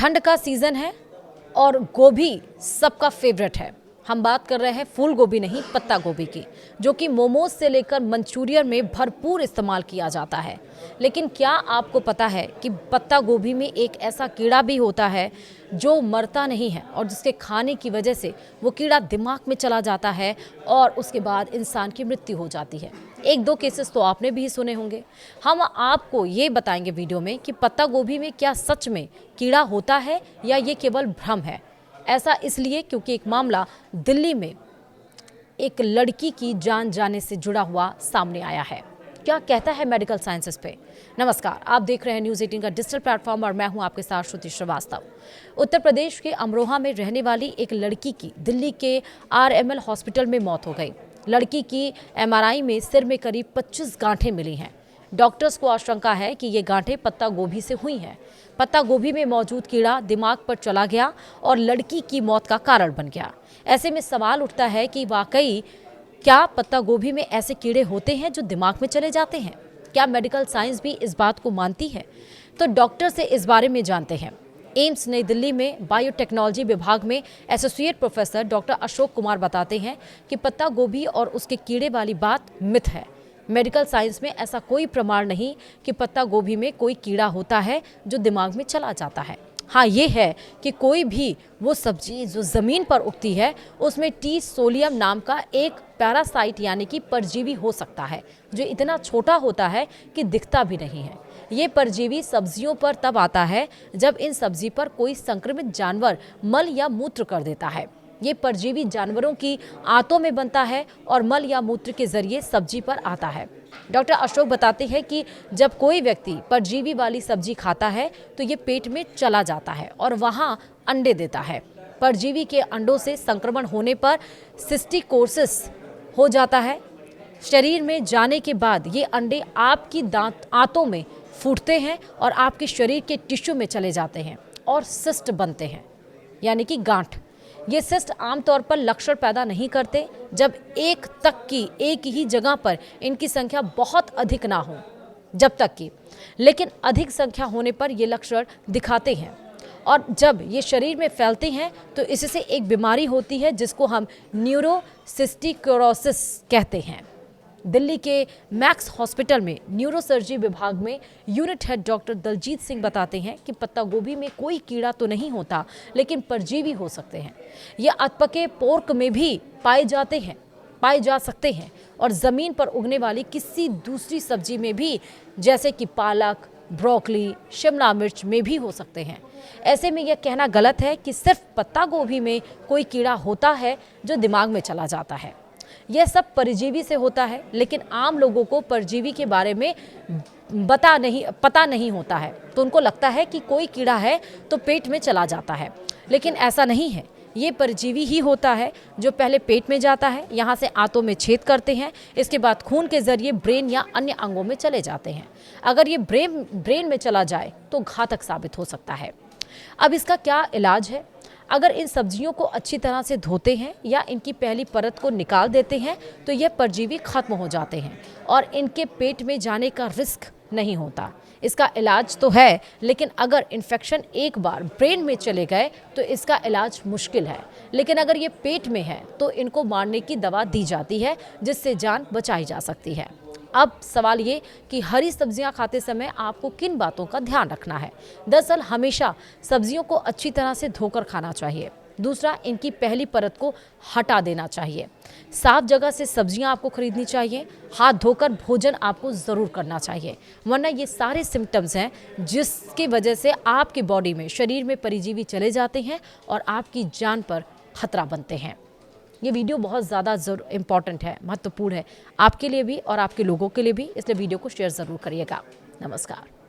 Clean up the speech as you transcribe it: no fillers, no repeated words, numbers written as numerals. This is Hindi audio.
ठंड का सीजन है और गोभी सबका फेवरेट है। हम बात कर रहे हैं फूल गोभी नहीं, पत्ता गोभी की, जो कि मोमोज से लेकर मंचूरियन में भरपूर इस्तेमाल किया जाता है। लेकिन क्या आपको पता है कि पत्ता गोभी में एक ऐसा कीड़ा भी होता है जो मरता नहीं है और जिसके खाने की वजह से वो कीड़ा दिमाग में चला जाता है और उसके बाद इंसान की मृत्यु हो जाती है। एक दो केसेस तो आपने भी सुने होंगे। हम आपको ये बताएंगे वीडियो में कि पत्ता गोभी में क्या सच में कीड़ा होता है या ये केवल भ्रम है। ऐसा इसलिए क्योंकि एक मामला दिल्ली में एक लड़की की जान जाने से जुड़ा हुआ सामने आया है। क्या कहता है मेडिकल साइंसेस पे। नमस्कार, आप देख रहे हैं न्यूज़ 18 का डिजिटल प्लेटफॉर्म और मैं हूं आपके साथ श्रुति श्रीवास्तव। उत्तर प्रदेश के अमरोहा में रहने वाली एक लड़की की दिल्ली के आरएमएल हॉस्पिटल में मौत हो गई। लड़की की एमआरआई में सिर में करीब 25 गांठें मिली हैं। डॉक्टर्स को आशंका है कि ये गांठें पत्ता गोभी से हुई हैं। पत्ता गोभी में मौजूद कीड़ा दिमाग पर चला गया और लड़की की मौत का कारण बन गया। ऐसे में सवाल उठता है कि वाकई क्या पत्ता गोभी में ऐसे कीड़े होते हैं जो दिमाग में चले जाते हैं? क्या मेडिकल साइंस भी इस बात को मानती है? तो डॉक्टर से इस बारे में जानते हैं। एम्स नई दिल्ली में बायोटेक्नोलॉजी विभाग में associate professor doctor Ashok Kumar बताते हैं कि पत्ता गोभी और उसके कीड़े वाली बात मिथ है। मेडिकल साइंस में ऐसा कोई प्रमाण नहीं कि पत्ता गोभी में कोई कीड़ा होता है जो दिमाग में चला जाता है। हाँ, ये है कि कोई भी वो सब्जी जो ज़मीन पर उगती है उसमें टी सोलियम नाम का एक पैरासाइट यानी कि परजीवी हो सकता है, जो इतना छोटा होता है कि दिखता भी नहीं है। ये परजीवी सब्जियों पर तब आता है जब इन सब्जी पर कोई संक्रमित जानवर मल या मूत्र कर देता है। ये परजीवी जानवरों की आंतों में बनता है और मल या मूत्र के जरिए सब्जी पर आता है। डॉक्टर अशोक बताते हैं कि जब कोई व्यक्ति परजीवी वाली सब्जी खाता है तो ये पेट में चला जाता है और वहाँ अंडे देता है। परजीवी के अंडों से संक्रमण होने पर सिस्टिकोसिस हो जाता है। शरीर में जाने के बाद ये अंडे आपकी आंतों में फूटते हैं और आपके शरीर के टिश्यू में चले जाते हैं और सिस्ट बनते हैं, यानी कि गांठ। ये सिस्ट आमतौर पर लक्षण पैदा नहीं करते जब एक ही जगह पर इनकी संख्या बहुत अधिक ना हो, जब तक कि, लेकिन अधिक संख्या होने पर ये लक्षण दिखाते हैं और जब ये शरीर में फैलते हैं तो इससे एक बीमारी होती है जिसको हम न्यूरोसिस्टिकोरोसिस कहते हैं। दिल्ली के मैक्स हॉस्पिटल में न्यूरोसर्जरी विभाग में unit head doctor Daljit Singh बताते हैं कि पत्ता गोभी में कोई कीड़ा तो नहीं होता, लेकिन परजीवी हो सकते हैं। ये अधपके पोर्क में भी पाए जा सकते हैं और ज़मीन पर उगने वाली किसी दूसरी सब्जी में भी, जैसे कि पालक, ब्रोकली, शिमला मिर्च में भी हो सकते हैं। ऐसे में यह कहना गलत है कि सिर्फ पत्ता गोभी में कोई कीड़ा होता है जो दिमाग में चला जाता है। यह सब परजीवी से होता है, लेकिन आम लोगों को परजीवी के बारे में पता नहीं होता है, तो उनको लगता है कि कोई कीड़ा है तो पेट में चला जाता है, लेकिन ऐसा नहीं है। ये परजीवी ही होता है जो पहले पेट में जाता है, यहाँ से आंतों में छेद करते हैं, इसके बाद खून के जरिए ब्रेन या अन्य अंगों में चले जाते हैं। अगर ये ब्रेन में चला जाए तो घातक साबित हो सकता है। अब इसका क्या इलाज है? अगर इन सब्जियों को अच्छी तरह से धोते हैं या इनकी पहली परत को निकाल देते हैं तो यह परजीवी खत्म हो जाते हैं और इनके पेट में जाने का रिस्क नहीं होता। इसका इलाज तो है, लेकिन अगर इन्फेक्शन एक बार ब्रेन में चले गए तो इसका इलाज मुश्किल है। लेकिन अगर ये पेट में है तो इनको मारने की दवा दी जाती है जिससे जान बचाई जा सकती है। अब सवाल ये कि हरी सब्जियां खाते समय आपको किन बातों का ध्यान रखना है। दरअसल हमेशा सब्जियों को अच्छी तरह से धोकर खाना चाहिए। दूसरा, इनकी पहली परत को हटा देना चाहिए। साफ जगह से सब्जियां आपको खरीदनी चाहिए। हाथ धोकर भोजन आपको ज़रूर करना चाहिए, वरना ये सारे सिम्टम्स हैं जिसकी वजह से आपकी बॉडी में, शरीर में परजीवी चले जाते हैं और आपकी जान पर खतरा बनते हैं। ये वीडियो बहुत ज़्यादा इम्पॉर्टेंट है, महत्वपूर्ण है आपके लिए भी और आपके लोगों के लिए भी, इसलिए वीडियो को शेयर ज़रूर करिएगा। नमस्कार।